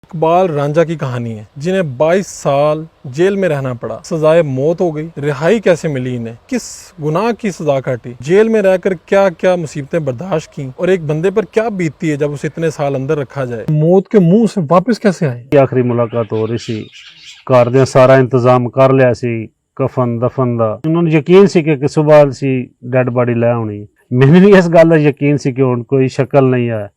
इकबाल रांझा की कहानी है, जिन्हें 22 साल जेल में रहना पड़ा, सजाए मौत हो गई। रिहाई कैसे मिली इन्हें, किस गुनाह की सजा काटी, जेल में रहकर क्या क्या मुसीबतें बर्दाश्त की और एक बंदे पर क्या बीतती है जब उसे इतने साल अंदर रखा जाए, मौत के मुंह से वापस कैसे आए। आखिरी मुलाकात हो रही सी, घर दे सारा इंतजाम कर लिया सी, कफन दफन दा। उन्होंने यकीन सी कि सुबह सी डेड बॉडी लै आनी। मैंने भी इस गल दा यकीन सी कि हुण कोई शक्ल नहीं है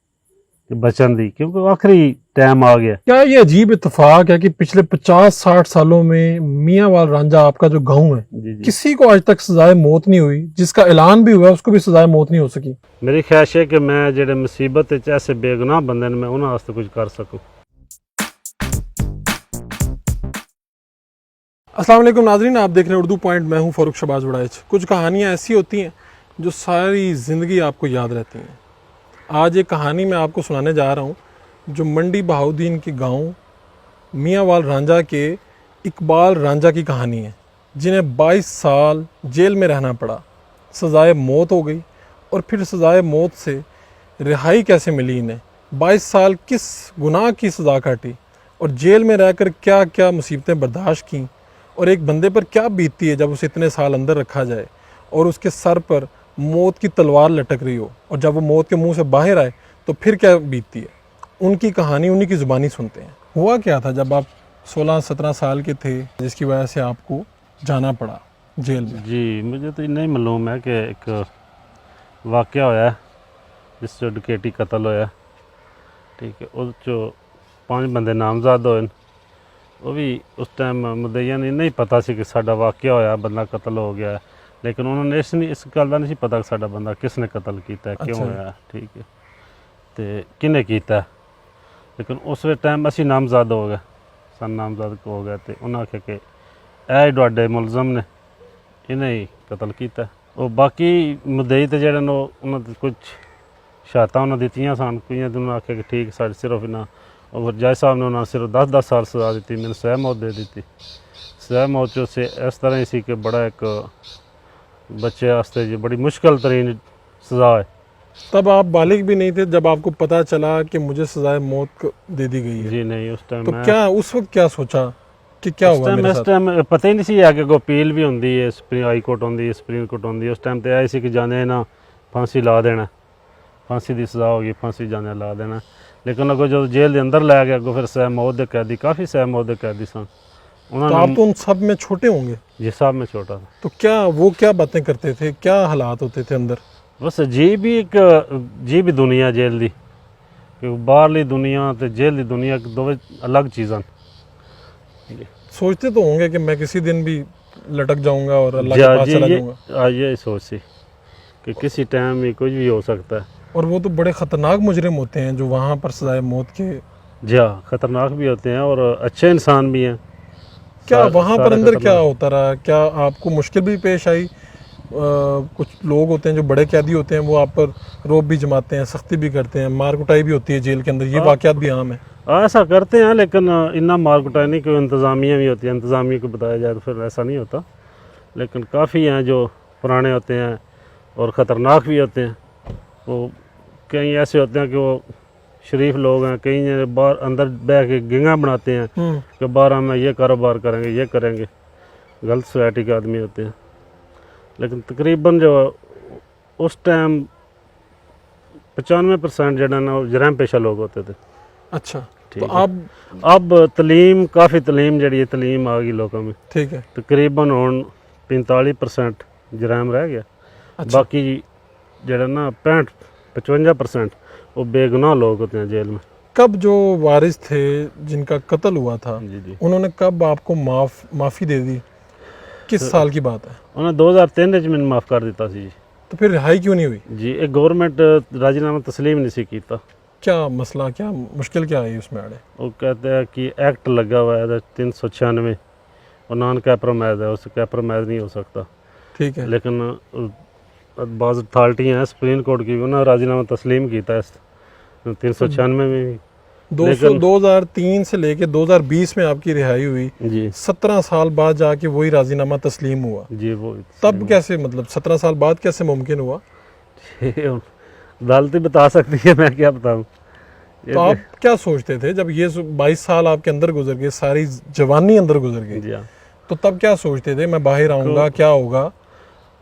बचन दी, क्योंकि आखिरी टाइम आ गया। क्या ये अजीब इत्तेफाक है कि पिछले 50-60 सालों में मियांवाल रांझा आपका जो गांव है, किसी को आज तक सजाए मौत नहीं हुई, जिसका ऐलान भी हुआ उसको भी सजाए मौत नहीं हो सकी। मेरी ख्वाहिश है कि मैं जेडे मुसीबत च ऐसे बेगुनाह बंदे ने मैं उन्हां वास्ते कुछ कर सकूं। अस्सलाम वालेकुम नाज़रीन, आप देख रहे हैं उर्दू पॉइंट। मैं हूं फ़ारूक शहबाज वड़ाइच। कुछ कहानियां ऐसी होती हैं जो सारी ज़िंदगी आपको याद रहती हैं। आज एक कहानी मैं आपको सुनाने जा रहा हूं जो मंडी बहाउद्दीन के गांव मियांवाल रांझा के इकबाल रांझा की कहानी है, जिन्हें 22 साल जेल में रहना पड़ा, सजाए मौत हो गई और फिर सजाए मौत से रिहाई कैसे मिली इन्हें, 22 साल किस गुनाह की सज़ा काटी और जेल में रहकर क्या क्या मुसीबतें बर्दाश्त की और एक बंदे पर क्या बीतती है जब उसे इतने साल अंदर रखा जाए और उसके सर पर मौत की तलवार लटक रही हो, और जब वो मौत के मुंह से बाहर आए तो फिर क्या बीतती है। उनकी कहानी उन्हीं की ज़ुबानी सुनते हैं। हुआ क्या था जब आप 16-17 साल के थे जिसकी वजह से आपको जाना पड़ा जेल में। जी, मुझे तो नहीं मालूम है कि एक वाक़या होया जिस जो डकैती कतल होया, ठीक है। उस जो 5 बंदे नामजद होए, वो भी उस टाइम मुद्दईया ने नहीं पता सी कि साडा वाक़या होया, बंदा कतल हो गया, लेकिन उन्होंने इस गल का नहीं पता कि साडा बंदा किसने कतल किया, क्यों होया, ठीक है, तो किने किया। लेकिन उस टाइम असी नामजद हो गए, सन नामजद हो गए, तो उन्हें आख्या कि ए तुहाडे मुलजम ने इन्हें ही कतल किया। और बाकी मुद्दई तो जेडे उन्होंने कुछ शहादतां उन्हें दित्तियां सन, कुछ उन्होंने आख्या कि ठीक साढ़े सिर्फ इन्ना, और जज साहब ने उन्होंने सिर्फ 10-10 साल सजा दी, मैंने सज़ा मौत दे दी। सज़ा मौत जो से इस तरह ही सी कि बड़ा एक बच्चे वास्ते जी बड़ी मुश्किल तरीन सज़ा है। तब आप बालिग भी नहीं थे जब आपको पता चला कि मुझे सजाए मौत दे दी गई है। जी नहीं, उस टाइम तो क्या उस वक्त क्या सोचा कि क्या हुआ मेरे साथ? इस टाइम पता ही नहीं सी कि कोई अपील भी होंदी है, हाई कोर्ट होंदी है, सुप्रीम कोर्ट होंदी है। उस टाइम तो आई सी कि जाने ना फांसी ला देना, फांसी की सज़ा होगी, फांसी जाने ला देना। लेकिन अगो जो जेल के अंदर लै गया, अगो फिर सज़ा मौत के कैदी, काफ़ी सज़ा मौत के कैदी सन। तो आप तो उन सब में छोटे होंगे। जी साहब में छोटा था। तो क्या वो क्या बातें करते थे, क्या हालात होते थे अंदर? बस अजीब ही दुनिया जेल दी, क्योंकि बाहरली दुनिया तो जेल की दुनिया दो अलग चीज़ां। सोचते तो होंगे कि मैं किसी दिन भी लटक जाऊंगा और अल्लाह के पास चला जाऊंगा। ये सोच सी कि किसी टाइम ही कुछ भी हो सकता है। और वो तो बड़े ख़तरनाक मुजरिम होते हैं जो वहाँ पर सजाए मौत के। जी हाँ, ख़तरनाक भी होते हैं और अच्छे इंसान भी हैं। क्या वहाँ पर अंदर क्या होता रहा, क्या आपको मुश्किल भी पेश आई? कुछ लोग होते हैं जो बड़े कैदी होते हैं, वो आप पर रोब भी जमाते हैं, सख्ती भी करते हैं, मार कुटाई भी होती है जेल के अंदर, ये वाक़यात भी आम है। ऐसा करते हैं, लेकिन इतना मार कुटाई नहीं, कोई इंतज़ामिया भी होती है, इंतज़ामिया को बताया जाए तो फिर ऐसा नहीं होता। लेकिन काफ़ी हैं जो पुराने होते हैं और ख़तरनाक भी होते हैं। वो कई ऐसे होते हैं कि वो शरीफ लोग हैं, कई बाहर अंदर बह के गिंगा बनाते हैं कि बाहर हम ये कारोबार करेंगे, ये करेंगे, गलत सोसाइटी के आदमी होते हैं। लेकिन तकरीबन जो उस टाइम 95% जो ना जराम पेशा लोग होते थे। अच्छा, ठीक तो है। अब तलीम काफ़ी तलीम जी तलीम आ गई लोगों में, ठीक है, तकरीबन हुण 45% जराम रह गया। अच्छा। बाकी जरा ना 65-55% वो बेगुनाह लोग होते हैं जेल में। कब जो वारिस थे जिनका कत्ल हुआ था, जी उन्होंने कब आपको माफ़ी दे दी, किस साल की बात है? उन्होंने 2003 मैंने माफ़ कर दिता सी जी। तो फिर रिहाई क्यों नहीं हुई? जी, एक गवर्नमेंट राजीनामा तस्लीम नहीं सी कीता। क्या मसला, क्या मुश्किल क्या आई उसमें आड़े? वो कहते हैं कि एक्ट लगा हुआ है 396 और नॉन कैप्रोमाइज है, उससे कैप्रोमाइज नहीं हो सकता। ठीक है, लेकिन बाज़ अथॉरिटी हैं सुप्रीम कोर्ट की, उन्होंने राजीनामा तस्लीम किया है 396 में भी। 2003 से लेके 2020 में आपकी रिहाई हुई जी, 17 साल बाद जाके वही राजीनामा तस्लीम हुआ। जी वो तब कैसे, मतलब 17 साल बाद कैसे मुमकिन हुआ? अदालत ही बता सकती है, मैं क्या बताऊँ। तो आप क्या सोचते थे जब ये 22 साल आपके अंदर गुजर गए, सारी जवानी अंदर गुजर गई, जी हाँ। तो तब क्या सोचते थे मैं बाहर आऊंगा क्या होगा?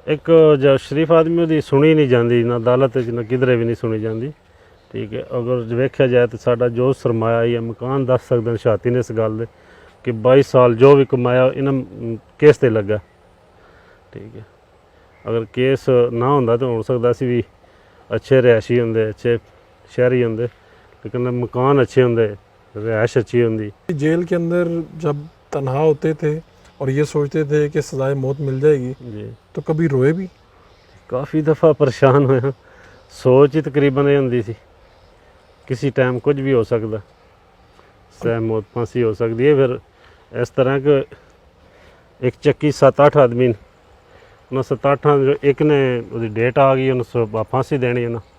एक जो शरीफ आदमी ਉਹਦੀ ਸੁਣੀ ਨਹੀਂ ਜਾਂਦੀ, ਨਾ ਅਦਾਲਤ 'ਚ ਨਾ ਕਿਧਰੇ ਵੀ ਨਹੀਂ ਸੁਣੀ ਜਾਂਦੀ। ਠੀਕ ਹੈ, ਅਗਰ ਵੇਖਿਆ ਜਾਏ ਤਾਂ ਸਾਡਾ ਜੋ ਸਰਮਾਇਆ ਜਾਂ ਮਕਾਨ ਦੱਸ ਸਕਦੇ ਨੇ ਸ਼ਾਤੀ ਨੇ ਇਸ ਗੱਲ ਦੇ ਕਿ 22 ਸਾਲ ਜੋ ਵੀ ਕਮਾਇਆ ਇਹਨਾਂ ਕੇਸ ਤੇ ਲੱਗਾ। ਠੀਕ ਹੈ, ਅਗਰ ਕੇਸ ਨਾ ਹੁੰਦਾ ਤਾਂ ਹੋ ਸਕਦਾ ਸੀ ਵੀ ਅੱਛੇ ਰਿਹਾਇਸ਼ੀ ਹੁੰਦੇ, ਅੱਛੇ शहरी होंगे, लेकिन मकान अच्छे होंगे, रिहाइश अच्छी होंगी। जेल के अंदर जब तन्हा होते थे और ये सोचते थे कि सजाए मौत मिल जाएगी जी, तो कभी रोए भी? काफ़ी दफ़ा परेशान हुए। सोच ही तकरीबन ये होंगी सी किसी टाइम कुछ भी हो सकता, सह मौत फांसी हो सकती है। फिर इस तरह के एक चक्की 7-8 आदमी, उन्हें 7-8 जो एक ने उसकी डेट आ गई, उन्हें फांसी देनी है ना,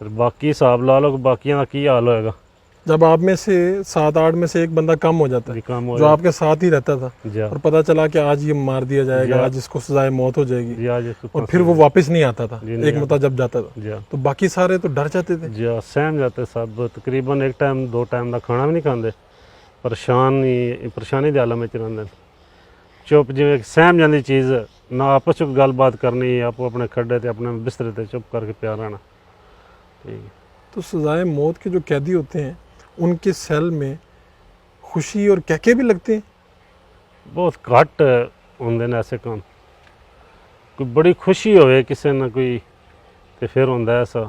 फिर बाकी हिसाब ला लो कि बाकियों का की हाल होएगा। जब आप में से 7-8 में से एक बंदा कम हो जाता है काम जो आपके साथ ही रहता था जी, और पता चला कि आज ये मार दिया जाएगा, आज इसको सजाए मौत हो जाएगी, जी, आज इसको और फिर वो वापस नहीं आता था, जी, नहीं एक मतलब जब जाता था, जी, तो बाकी सारे तो डर जाते थे। जी, सहम जाते सब। तकरीबन एक टाइम 2 टाइम का खाना भी नहीं खाते, परेशानी के आलम में रहते, चुप जिमें सहम जाती चीज़ ना, आपस में गलबात करनी, आपको अपने खड्डे ते अपने बिस्तरे ते चुप करके प्यार रहना। ठीक है, तो सजाए मौत के जो कैदी होते हैं उनके सेल में खुशी और कहके भी लगते हैं? बहुत घट होंगे ने ऐसे काम। कोई बड़ी खुशी होवे किसी ना कोई तो फिर होंदा ऐसा,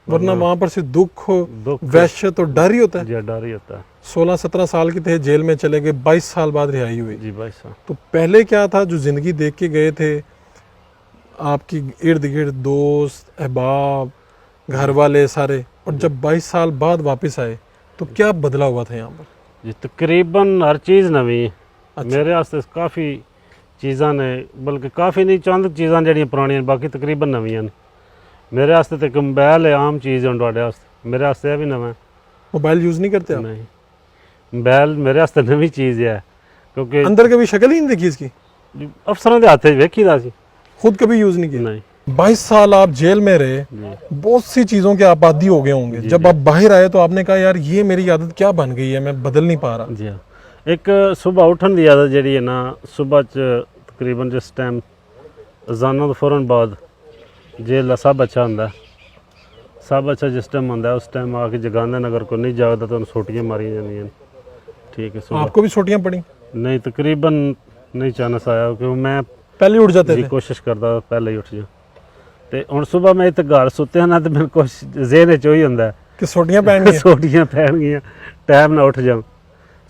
वरना वहाँ पर सिर्फ दुख, दुख, वहशत और डर ही होता है। जी, डर ही होता है। 16-17 साल के थे, जेल में चले गए, 22 साल बाद रिहाई हुई। जी भाई साहब, तो पहले क्या था जो जिंदगी देख के गए थे, आपकी इर्द गिर्द दोस्त अहबाब घर वाले सारे, और जब 22 साल बाद वापस आए तो क्या बदला हुआ था यहाँ पर? जी तकरीबन हर चीज़ नवी है। अच्छा। मेरे वास्ते काफ़ी चीज़ां ने, बल्कि काफ़ी नहीं, चंद चीज़ां जड़ियां पुरानियां बाकी तकरीबन नवियां ने। मेरे वास्ते तो एक मोबाइल है आम चीज़ है, तुहाडे वास्ते मेरे वास्ते यह भी नवा है। मोबाइल यूज़ नहीं करते आप? नहीं, मोबाइल मेरे वास्ते नवी चीज़ है, क्योंकि अंदर कभी शक्ल ही नहीं देखी इसकी? अफसरों के हाथ वेखी दा सी, खुद कभी यूज़ नहीं किया? नहीं 22 साल आप जेल में रहे, जी, बहुत सी चीज़ों के आप आदी हो गए होंगे। जी, जब जी। आप बाहर आए तो आपने कहा यार ये मेरी आदत क्या बन गई है, मैं बदल नहीं पा रहा। जी हाँ। एक सुबह उठन की आदत जी है ना, सुबह च तकरीबन जिस टाइम अजाना तो फौरन बाद जेल का सब अच्छा होंदा, सब अच्छा जिस टाइम होंदा उस टाइम आके जगांदे ने, अगर कोई नहीं जागदा तो सोटियां मारियां जांदियां। ठीक है, सुबह आपको भी छोटियाँ पड़ी? नहीं तकरीबन नहीं चांस आया, क्योंकि मैं पहले उठ जाते जी थे? कोशिश करता पहले ही उठ जा। तो हुण सुबह मैं इत्थे घर सुत्या ना, तो मेरे कुछ ज़हन च ही होंदा कि सोटियाँ पहन गई? सोटियां पहन गई, टाइम ना उठ जाऊँ,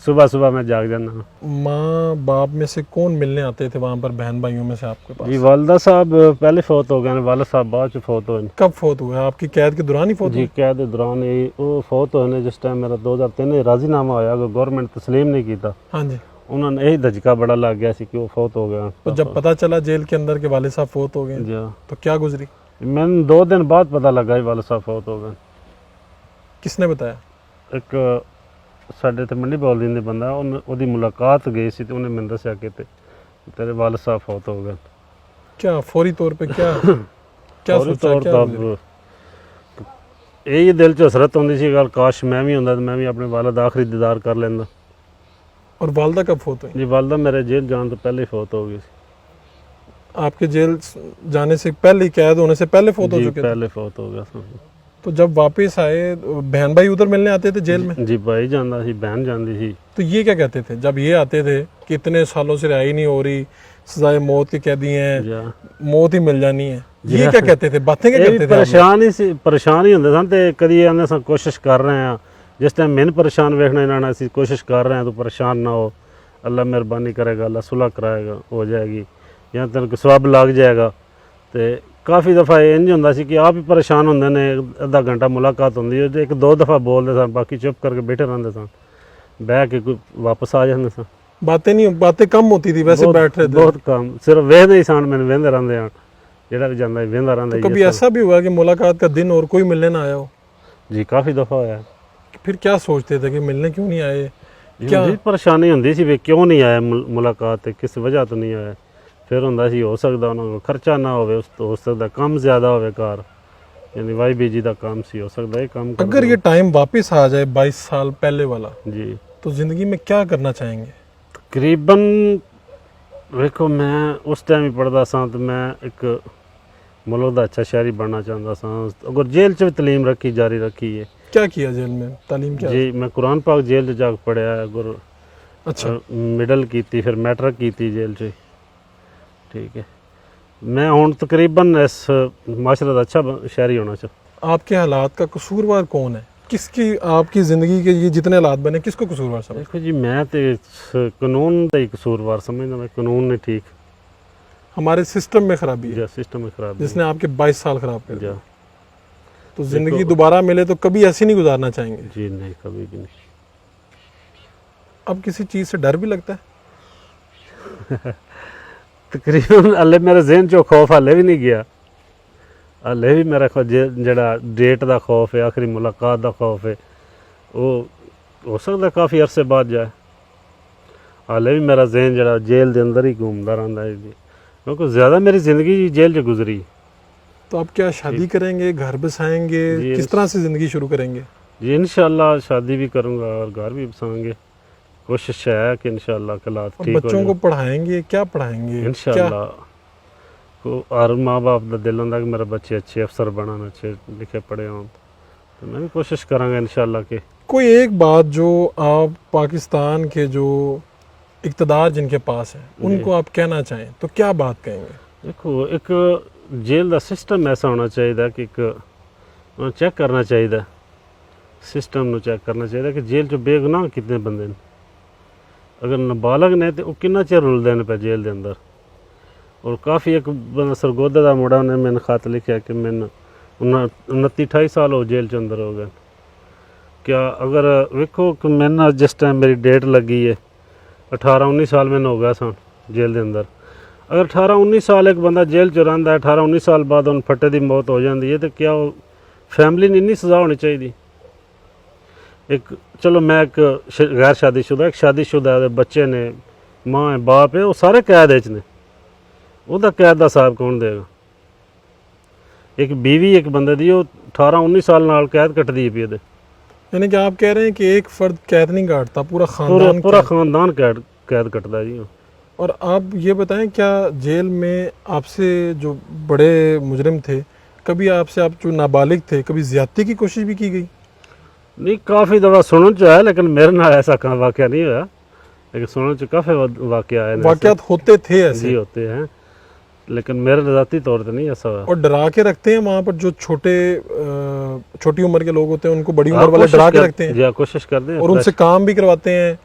सुबह सुबह मैं जाग जाना। माँ बाप में से कौन मिलने आते थे वहाँ पर, बहन भाइयों में से आपके पास? जी वालदा साहब पहले फौत हो गए, वालद साहब बाद च फौत होए। कब फौत हुए? आपकी कैद के दौरान ही फौत जी हुए? कैद के दौरान ही वो फौत होए ने, जिस टाइम मेरा 2003 राजीनामा होया, गवर्नमेंट तस्लीम नहीं किया, हाँ जी। उन्होंने यही धचका बड़ा लग गया सी कि वो फौत हो गया। तो जब पता चला जेल के अंदर के वाले साहब फौत हो गए जी तो क्या गुजरी? मैंने 2 दिन बाद पता लगा वालद साहब फौत हो गए। किसने बताया? एक ਸਾਡੇ ਤੇ ਮੰਡੀ ਬੋਲਦੀ ਦੇ ਬੰਦਾ, ਉਹਦੀ ਮੁਲਾਕਾਤ ਗਈ ਸੀ ਤੇ ਉਹਨੇ ਮੈਨੂੰ ਦੱਸਿਆ ਕਿ तेरे वालिद साहब फौत हो गए। क्या फौरी तौर पे क्या क्या फौरी सोचा, तौर क्या तो गुजरी? यही दिल च हसरत होंदी सी, गल काश मैं भी होंदा तो मैं भी अपने वालिद आखिरी दीदार कर लेंदा। और वालदा कब फौत हुई? जी वालदा मेरे जेल जाने तो पहले ही फौत हो गई सी। आपके जेल जाने से पहले, कैद होने से पहले फौत हो जी चुके थे? पहले फौत हो गया था। तो जब वापस आए बहन भाई उधर मिलने आते थे जेल में? जी भाई जांदा सी, बहन जांदी सी। तो ये क्या कहते थे जब ये आते थे कि इतने सालों से रिहाई नहीं हो रही, सजाए मौत के कैदी हैं, जा मौत ही मिल जानी है, जी ये हाँ। क्या कहते थे, बातें क्या ਇਹ करते ਵੀ थे आप लोग? ਪਰੇਸ਼ਾਨ ਹੀ ਹੁੰਦੇ ਸਨ, ਤੇ ਕਦੀ ਆਂਦੇ ਸਨ ਕੋਸ਼ਿਸ਼ ਕਰ ਰਹੇ ਆ, ਜਿਸ ਟਾਈਮ ਮੈਨੂੰ ਪਰੇਸ਼ਾਨ ਵੇਖਣਾ ਇਹਨਾਂ ਨੇ, ਅਸੀਂ ਕੋਸ਼ਿਸ਼ कर रहे हैं, तो परेशान ना हो, अल्लाह मेहरबानी करेगा, अल्लाह सुलह कराएगा, हो जाएगी, या तेन को सवाब लग जाएगा। तो काफ़ी दफ़ा इंज होंदा सी कि आप ही परेशान होंदे ने, अद्धा घंटा मुलाकात होंदी है, एक 2 दफ़ा बोलते सन, बाकी चुप करके बैठे रहते सन, बह के कोई वापस आ जाते सन। बातें नहीं, बातें कम होती थी, वैसे बैठ रहे थे? बहुत कम, सिर्फ वेहदे ही सन, मैंने वेंदे रहते हैं, जेड़ा भी जाता वेंदा रहता। तो कभी ऐसा भी हुआ कि मुलाकात का दिन और कोई मिलने ना आया हो? जी काफ़ी दफ़ा होया। फिर क्या सोचते थे कि मिलने क्यों नहीं आए? क्या परेशानी होंदी सी भी क्यों नहीं आया मुलाकात, किस वजह तो नहीं आया। फिर होंदा सी हो सकदा उन्हां कोल खर्चा ना होवे, उस तो हो सकदा कम ज़्यादा होवे घर, यानी वाई बीजी का काम सी हो सकता है काम कर अगर ये टाइम वापस आ जाए 22 साल पहले वाला, जी तो जिंदगी में क्या करना चाहेंगे? तकरीबन देखो मैं उस टाइम ही पढ़ता सा तो मैं एक मुल्क का अच्छा शहरी बनना चाहता सा। अगर जेल च भी तलीम रखी जारी रखी है। क्या किया जेल में, तालीम क्या? जी मैं कुरान पाक जेल च जाके पढ़िया है। अगर अच्छा, मिडल की फिर मैट्रिक की जेल च, ठीक है। मैं हुण तकरीबन इस माशरे का अच्छा शहरी होना चाह। आपके हालात का कसूरवार कौन है? किसकी आपकी ज़िंदगी के ये जितने हालात बने, किसको कसूरवार समझ? देखो जी मैं तो कानून का ही कसूरवार समझना। मैं कानून ने ठीक हमारे सिस्टम में खराबी है या सिस्टम में खराब जिसने आपके 22 साल खराब कर दिए। जा तो ज़िंदगी दोबारा मिले तो कभी ऐसी नहीं गुजारना चाहेंगे? जी नहीं, कभी भी नहीं। अब किसी चीज़ से डर भी लगता है? तकरीबन हले मेरे जहन चो खौफ हले भी नहीं गया। हले भी मेरा जड़ा डेट का खौफ है, आखिरी मुलाकात का खौफ है, वो हो सकता काफ़ी अरसे बाद जाए। हाले भी मेरा जहन जड़ा जेल के अंदर ही घूमता रहता है जी, क्योंकि ज़्यादा मेरी ज़िंदगी जेल च गुजरी। तो आप क्या शादी करेंगे, घर बसाएंगे, जी, किस तरह से ज़िंदगी शुरू करेंगे? जी इंशाल्लाह शादी भी करूँगा और घर भी बसाएंगे। कोशिश है कि इंशाल्लाह हालात और ठीक हो बच्चों को पढ़ाएंगे, क्या पढ़ाएंगे? क्या इंशाल्लाह। को हर माँ बाप का दिल होंदा कि मेरे बच्चे अच्छे अफसर बनन, अच्छे लिखे पढ़े हों। तो मैं भी कोशिश करांगा इंशाल्लाह कि कोई एक बात जो आप पाकिस्तान के जो इक़्तिदार जिनके पास है उनको आप कहना चाहें तो क्या बात कहेंगे? देखो एक जेल का सिस्टम ऐसा होना चाहिए कि एक चेक करना चाहिए, सिस्टम में चेक करना चाहिए कि जेल च बेगुनाह कितने बंदे ने। अगर नाबालग ने तो किन्ना चिर रुलदे ने पे जेल के अंदर। और काफ़ी एक बंदा सरगोदा का मुड़ा ने मैंने खत लिखा कि मैंने 29-28 साल हो जेल के अंदर हो गए। क्या अगर वेखो कि मैंने जिस टाइम मेरी डेट लगी है 18-19 साल मैंने हो गया सन जेल के अंदर। अगर 18-19 साल एक बंदा जेल च रहिंदा है, 18-19 साल बाद उन फटे की मौत हो जाती है, तो क्या वो फैमिली ने इन्नी सज़ा होनी चाहिए? एक चलो मैं एक गैर शादीशुदा, एक शादीशुदा है, बच्चे ने, माँ है, बाप है, वो सारे कैद ने, ਉਹਦਾ कैद का हिसाब कौन देगा? एक बीवी एक बंदे दी 18-19 साल नाल कैद कटदी पई है। यानी कि आप कह रहे हैं कि एक फ़र्द कैद नहीं काटता, पूरा ख़ानदान पूरा खानदान कैद कटता जी। और आप ये बताएं, क्या जेल में आपसे जो बड़े मुजरिम थे, कभी आपसे, आप जो नाबालिग थे, कभी ज़्यादती की कोशिश भी की गई? नहीं, काफ़ी दफ़ा सुनन च है, लेकिन मेरे नाल ऐसा कहाँ वाक़या नहीं हुआ, लेकिन सुनन च काफ़ी वाक़या है। वाक़यात होते थे ऐसे? जी होते हैं, लेकिन मेरे ज़ाती तौर पर नहीं ऐसा हुआ। और डरा के रखते हैं वहाँ पर जो छोटी उम्र के लोग होते हैं, उनको बड़ी उम्र वाले डरा के रखते हैं? जी कोशिश करते हैं, और उनसे काम भी करवाते हैं?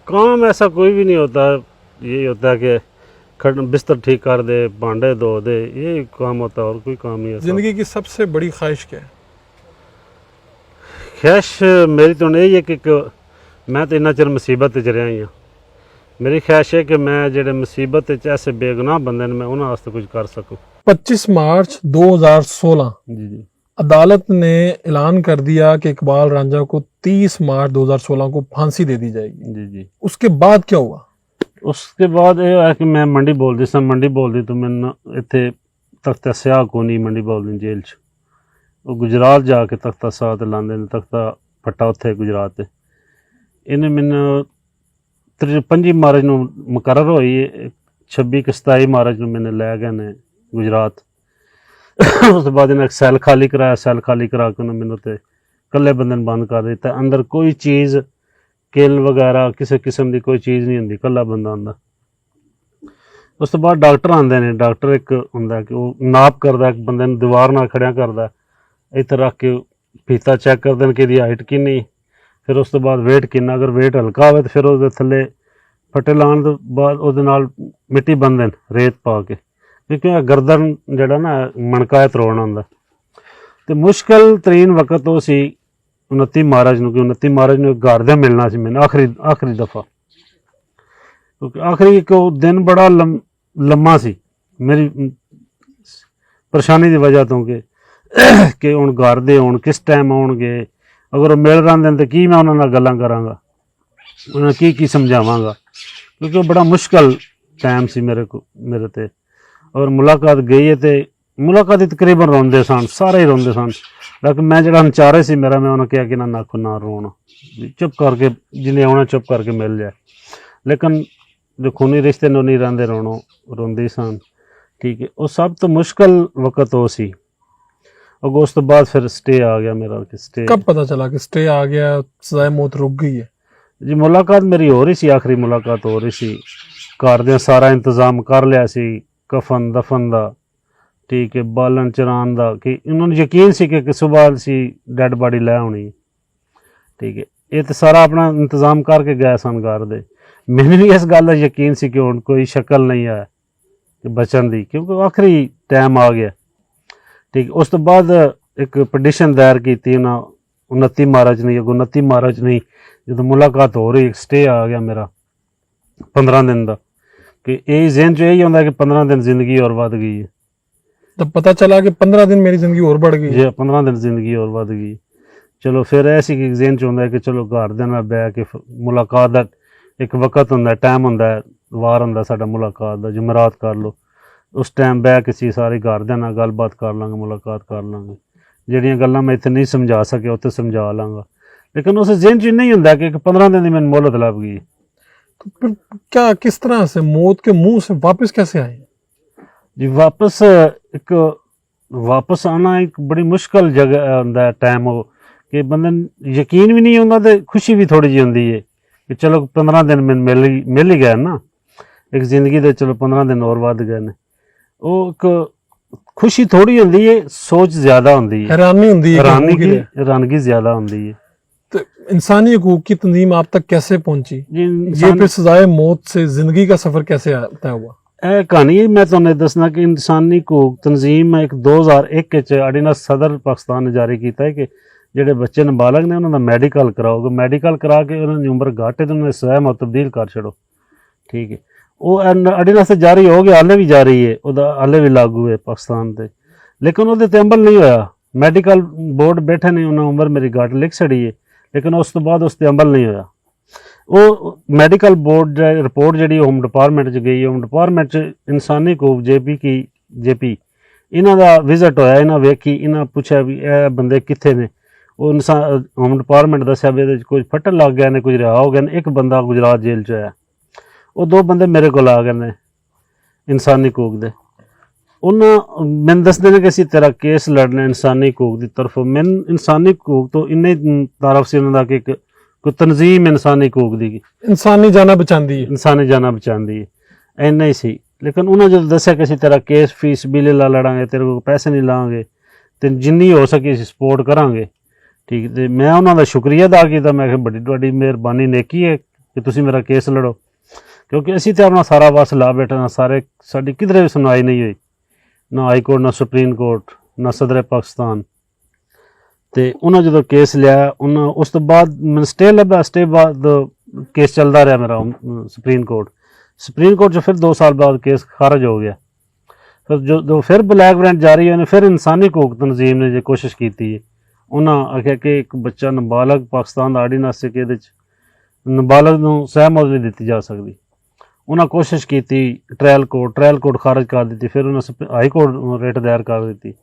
काम ऐसा कोई भी नहीं होता, यही होता है कि बिस्तर ठीक कर दे, भांडे धो दे, यही काम होता है, और कोई काम नहीं है। ज़िंदगी की सबसे बड़ी ख्वाहिश क्या है? ख्वाहिश मेरी तो यही है कि मैं तो इन्ना चिर मुसीबत च रहा ही हाँ। मेरी ख्वाहिश है कि मैं जेडे मुसीबत ऐसे बेगुनाह बंदे ने मैं उन्होंने वास्ते कुछ कर सकूँ। 25 मार्च 2016 जी जी अदालत ने ऐलान कर दिया कि इकबाल रांझा को 30 मार्च 2016 को फांसी दे दी जाएगी। जी जी। उसके बाद क्या हुआ? उसके बाद यह है कि मैं मंडी बोलती सा, मंडी बोलती तो मैंने इतने तख्ता स्याह को नहीं मंडी बोलती जेल च, वो गुजरात जाके तख्ता स्याह ते लांदे ने, तख्ता फट्टा उत्थे गुजरात। इन्हें मैंने 25 मार्च ਨੂੰ मुकर्रर हुई, 26-27 मार्च ਨੂੰ मैंने लै गए ने गुजरात। उस बाद इन्हें सैल खाली कराया, सैल खाली करा के उन्हें मैंने तो कल्ले बंदे बंद कर दिता। अंदर कोई चीज़ किल वगैरह किसी किस्म की कोई चीज़ नहीं होंगी, कल्ला बंदा आंदा। उस तो बाद डॉक्टर आते हैं, डॉक्टर एक होंगे कि वो नाप करता है, बंदे दीवार नाल खड़िया करता, इत्थे रख के फीता चैक करते हैं कि इसकी हाइट किन्नी, फिर उस तो बाद वेट किन्ना, अगर वेट हल्का हो तो फिर वो थले फटे लाने तो बाद उहदे नाल मिट्टी बंदे रेत पा के, क्योंकि गर्दन जड़ा ना मणका तरोड़ना होंदा। तो मुश्किल तरीन वक्त वो सी 29 मार्च ਨੂੰ, कि 29 मार्च ਨੂੰ घर दे मिलना सी मैंने आखिरी दफ़ा, क्योंकि आखिरी एक दिन बड़ा लम्मा सी मेरी परेशानी की वजह तो कि हुण घर दे हुण किस टाइम आउणगे, अगर मिल रहे तो की मैं उन्होंने गल्लां करांगा, उन्हें की समझावांगा, क्योंकि बड़ा मुश्किल टाइम सी मेरे ते। और मुलाकात गई है तो ਮੁਲਾਕਾਤ ਤਕਰੀਬਨ ਰੋਂਦੇ ਸਨ, ਸਾਰੇ ਹੀ ਰੋਂਦੇ ਸਨ। ਲੇਕਿਨ ਮੈਂ ਜਿਹੜਾ ਨਚਾਰੇ ਸੀ ਮੇਰਾ, ਮੈਂ ਉਹਨਾਂ ਕਿਹਾ ਕਿ ਨਾ ਨੱਕ ਨਾ ਰੋਣ, ਚੁੱਪ ਕਰਕੇ ਜਿਹਨੇ ਆਉਣਾ ਚੁੱਪ ਕਰਕੇ ਮਿਲ ਜਾਏ। ਲੇਕਿਨ ਜੋ ਖੂਨੀ ਰਿਸ਼ਤੇ ਨੂੰ ਨਹੀਂ ਰਹਿੰਦੇ ਰੋਣੋਂ, ਰੋਂਦੇ ਸਨ। ਠੀਕ ਹੈ, ਉਹ ਸਭ ਤੋਂ ਮੁਸ਼ਕਲ ਵਕਤ ਉਹ ਸੀ। ਉਸ ਤੋਂ ਬਾਅਦ ਫਿਰ स्टे आ गया मेरा कि स्टे। कब पता चला कि स्टे आ गया, सजाए मौत रुक गई है? जी मुलाकात मेरी हो रही सी, आखिरी मुलाकात हो रही सी। घर दे सारा इंतजाम कर लिया सी, कफन दफन दा, ठीक है, बालन चरान दा, कि उन्होंने यकीन सी कि सुबह सी डेड बॉडी लै आनी। ठीक है, ये तो सारा अपना इंतजाम करके गए सन घर दे। मैंने भी इस गल दा यकीन सी कि हुण कोई शक्ल नहीं है कि बचन दी, क्योंकि आखिरी टाइम आ गया। ठीक है, उस तो बाद एक पटिशन दायर की ना 29 मार्च नहीं, 29 मार्च नहीं, जो मुलाकात हो रही, स्टे आ गया मेरा 15 दिन का, कि यही जहन च यही होंदा कि 15 दिन जिंदगी और बढ़ गई है। तब पता चला कि 15 दिन मेरी जिंदगी और बढ़ गई जी 15 दिन जिंदगी और बढ़ गई। चलो फिर ऐसी कि जहन च होंदा है कि चलो घर दे नाल बैठ के मुलाकात दा एक वक्त होंदा, टाइम होंदा, वार होंदा साडा मुलाकात दा, जुमेरात कर लो, उस टाइम बह के सी सारे घर दे नाल गलबात कर लांगे, मुलाकात कर लांगे। ਜਿਹੜੀਆਂ ਗੱਲਾਂ मैं इतने नहीं समझा सके उत्थे समझा लांगा। लेकिन उस जहन च नहीं होंदा कि 15 दिन दी मैनूं मोहलत लभ गई। तो फिर क्या, किस तरह से मौत के मुंह से वापस कैसे आए? जी वापस आना एक बड़ी मुश्किल जगह होंदा है, टाइम हो कि बंदे यकीन भी नहीं होंदा ते खुशी भी थोड़ी जी होंदी है कि चलो 15 दिन मैनूं मिल ही गए ना, एक जिंदगी दे चलो 15 दिन और वध गए ने। वो एक खुशी थोड़ी होंदी है, सोच ज्यादा होंदी है, हैरानी होंदी है, हैरानगी ज्यादा होंदी है। तो इंसानी हकूक की तंजीम आप तक कैसे पहुंची? जी ये फिर सजाए मौत से जिंदगी का सफर कैसे तय हुआ? ਇਹ ਕਹਾਣੀ ਮੈਂ ਤੁਹਾਨੂੰ ਦੱਸਣਾ ਕਿ ਇਨਸਾਨੀ ਹਕੂਕ ਤਨਜ਼ੀਮ ਇੱਕ 2001 ਵਿੱਚ ਆਰਡੀਨੈਂਸ ਸਦਰ ਪਾਕਿਸਤਾਨ ਨੇ ਜਾਰੀ ਕੀਤਾ ਹੈ ਕਿ ਜਿਹੜੇ ਬੱਚੇ ਨਾਬਾਲਗ ਨੇ ਉਹਨਾਂ ਦਾ ਮੈਡੀਕਲ ਕਰਾਓਗੇ, ਮੈਡੀਕਲ ਕਰਾ ਕੇ ਉਹਨਾਂ ਦੀ ਉਮਰ ਘੱਟ ਹੈ ਤੇ ਉਹਨਾਂ ਦੀ ਸਜ਼ਾ ਮੁਅੱਤਲ ਤਬਦੀਲ ਕਰ ਛੱਡੋ। ਠੀਕ ਹੈ, ਉਹ ਆਰਡੀਨੈਂਸ ਜਾਰੀ ਹੋ ਗਿਆ, ਹਾਲੇ ਵੀ ਜਾਰੀ ਹੈ, ਉਹਦਾ ਹਾਲੇ ਵੀ ਲਾਗੂ ਹੈ ਪਾਕਿਸਤਾਨ ਤੇ, ਲੇਕਿਨ ਉਹਦੇ ਤੇ ਅਮਲ ਨਹੀਂ ਹੋਇਆ। ਮੈਡੀਕਲ ਬੋਰਡ ਬੈਠੇ ਨੇ, ਉਹਨਾਂ ਉਮਰ ਮੇਰੀ ਘੱਟ ਲਿਖ ਛੜੀ ਹੈ, ਲੇਕਿਨ ਉਸ ਤੋਂ ਬਾਅਦ ਉਸ ਤੇ ਅਮਲ ਨਹੀਂ ਹੋਇਆ। ਉਹ ਮੈਡੀਕਲ ਬੋਰਡ ਰਿਪੋਰਟ ਜਿਹੜੀ ਹੋਮ ਡਿਪਾਰਟਮੈਂਟ 'ਚ ਗਈ, ਹੋਮ ਡਿਪਾਰਟਮੈਂਟ 'ਚ ਇਨਸਾਨੀ ਹਕੂਕ ਜੇਪੀ ਇਹਨਾਂ ਦਾ ਵਿਜ਼ਿਟ ਹੋਇਆ, ਇਹਨਾਂ ਵੇਖੀ, ਇਹਨਾਂ ਪੁੱਛਿਆ ਵੀ ਇਹ ਬੰਦੇ ਕਿੱਥੇ ਨੇ। ਉਹ ਹੋਮ ਡਿਪਾਰਟਮੈਂਟ ਦੱਸਿਆ ਵੀ ਇਹਦੇ 'ਚ ਕੁਝ ਫੱਟਣ ਲੱਗ ਗਏ ਨੇ, ਕੁਝ ਰਿਹਾ ਹੋ ਗਏ ਨੇ, ਇੱਕ ਬੰਦਾ ਗੁਜਰਾਤ ਜੇਲ੍ਹ 'ਚ ਆਇਆ। ਉਹ 2 ਬੰਦੇ ਮੇਰੇ ਕੋਲ ਆ ਗਏ ਨੇ ਇਨਸਾਨੀ ਹਕੂਕ ਦੇ। ਉਹਨਾਂ ਮੈਨੂੰ ਦੱਸਦੇ ਨੇ ਕਿ ਅਸੀਂ ਤੇਰਾ ਕੇਸ ਲੜਨਾ ਇਨਸਾਨੀ ਹਕੂਕ ਦੀ ਤਰਫੋਂ। ਮੈਨੂੰ ਇਨਸਾਨੀ ਹਕੂਕ ਤੋਂ ਇੰਨੇ ਤਾਰਫ ਸੀ ਉਹਨਾਂ ਦਾ ਕਿ ਇੱਕ ਕੋਈ ਤਨਜ਼ੀਮ ਇਨਸਾਨੀ ਹਕੂਕ ਦੀ ਇਨਸਾਨੀ ਜਾਨਾਂ ਬਚਾਉਂਦੀ ਹੈ, ਇਨਸਾਨੀ ਜਾਨਾਂ ਬਚਾਉਂਦੀ ਹੈ, ਇੰਨਾ ਹੀ ਸੀ। ਲੇਕਿਨ ਉਹਨਾਂ ਜਦੋਂ ਦੱਸਿਆ ਕਿ ਅਸੀਂ ਤੇਰਾ ਕੇਸ ਫੀਸ ਬਿਲ ਲੜਾਂਗੇ, ਤੇਰੇ ਕੋਲ ਪੈਸੇ ਨਹੀਂ ਲਾਂਗੇ, ਤੇ ਜਿੰਨੀ ਹੋ ਸਕੇ ਅਸੀਂ ਸਪੋਰਟ ਕਰਾਂਗੇ। ਠੀਕ, ਤੇ ਮੈਂ ਉਹਨਾਂ ਦਾ ਸ਼ੁਕਰੀਆ ਅਦਾ ਕੀਤਾ। ਮੈਂ ਕਿਹਾ ਬੜੀ ਤੁਹਾਡੀ ਮਿਹਰਬਾਨੀ, ਨੇਕੀ ਹੈ ਕਿ ਤੁਸੀਂ ਮੇਰਾ ਕੇਸ ਲੜੋ, ਕਿਉਂਕਿ ਅਸੀਂ ਤਾਂ ਆਪਣਾ ਸਾਰਾ ਵਸ ਲਾ ਬੈਠੇ ਹਾਂ। ਸਾਡੀ ਕਿਧਰੇ ਵੀ ਸੁਣਵਾਈ ਨਹੀਂ ਹੋਈ, ਨਾ ਹਾਈ ਕੋਰਟ, ਨਾ ਸੁਪਰੀਮ ਕੋਰਟ, ਨਾ ਸਦਰ ਪਾਕਿਸਤਾਨ। ਤੇ ਉਹਨਾਂ ਜਦੋਂ ਕੇਸ ਲਿਆ, ਉਹਨਾਂ ਉਸ ਤੋਂ ਬਾਅਦ ਮੈਨੂੰ ਸਟੇ ਲੱਭਾ, ਸਟੇ ਬਾਅਦ ਕੇਸ ਚੱਲਦਾ ਰਿਹਾ ਮੇਰਾ ਸੁਪਰੀਮ ਕੋਰਟ 'ਚ। ਫਿਰ 2 ਸਾਲ ਬਾਅਦ ਕੇਸ ਖਾਰਜ ਹੋ ਗਿਆ। ਫਿਰ ਜਦੋਂ ਫਿਰ ਬਲੈਕ ਵਾਰੰਟ ਜਾਰੀ ਹੋਏ ਨੇ, ਫਿਰ ਇਨਸਾਨੀ ਹਕੂਕ ਤਨਜ਼ੀਮ ਨੇ ਜੇ ਕੋਸ਼ਿਸ਼ ਕੀਤੀ ਹੈ, ਉਹਨਾਂ ਆਖਿਆ ਕਿ ਇੱਕ ਬੱਚਾ ਨਾਬਾਲਗ ਪਾਕਿਸਤਾਨ ਦਾ ਆਰਡੀਨੈਂਸ ਹੈ ਕਿ ਇਹਦੇ 'ਚ ਨਾਬਾਲਗ ਨੂੰ ਸਜ਼ਾ ਮੁਅੱਤਲ ਨਹੀਂ ਦਿੱਤੀ ਜਾ ਸਕਦੀ। ਉਹਨਾਂ ਕੋਸ਼ਿਸ਼ ਕੀਤੀ, ਟ੍ਰਾਇਲ ਕੋਰਟ ਖਾਰਜ ਕਰ ਦਿੱਤੀ। ਫਿਰ ਉਹਨਾਂ ਹਾਈ ਕੋਰਟ ਰਿਟ ਦਾਇਰ ਕਰ ਦਿੱਤੀ।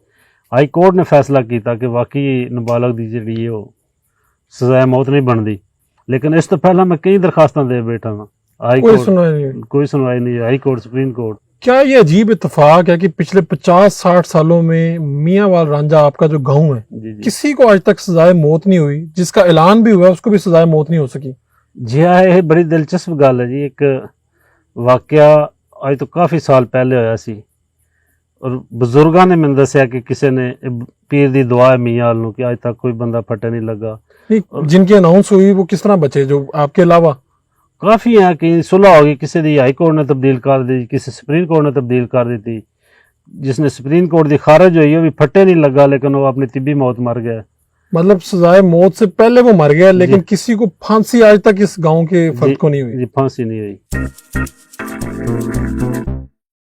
ਹਾਈ ਕੋਰਟ ਨੇ ਫੈਸਲਾ ਕੀਤਾ ਕਿ ਵਾਕਈ ਨਾਬਾਲਗ ਦੀ ਜਿਹੜੀ ਹੈ ਉਹ ਸਜ਼ਾ ਮੌਤ ਨਹੀਂ ਬਣਦੀ। ਲੇਕਿਨ ਇਸ ਤੋਂ ਪਹਿਲਾਂ ਮੈਂ ਕਈ ਦਰਖਾਸਤਾਂ ਦੇ ਬੈਠਾ ਹਾਂ, हाई कोर्ट कोई सुनवाई नहीं है, हाई कोर्ट सुप्रीम कोर्ट। क्या ये अजीब इत्तेफाक है कि पिछले 50-60 सालों में मियांवाल रांझा आपका जो गांव है, किसी को आज तक सजाए मौत नहीं हुई, जिसका ऐलान भी हुआ उसको भी सजाए मौत नहीं हो सकी? जी हाँ, ये बड़ी दिलचस्प गल है जी। एक वाकया आज तो काफ़ी साल पहले होया सी और बजुर्गों ने मैंने दसिया कि किसी ने पीर दी दुआ है मियां नूं कि आज तक कोई बंदा फटे नहीं लगा। जिनकी अनाउंस हुई वो किस तरह बचे, जो आपके अलावा? काफ़ी है कि सुलह होगी, किसी दी हाई कोर्ट ने तब्दील कर दी, किसी सुप्रीम कोर्ट ने तब्दील कर दी थी। जिसने सुप्रीम कोर्ट की खारिज हुई वो भी फटे नहीं लगा, लेकिन वो अपनी तिब्बी मौत मर गया। मतलब सजाए मौत से पहले वो मर गया, लेकिन किसी को फांसी आज तक इस गांव के फर्द को नहीं हुई? जी, फांसी नहीं हुई।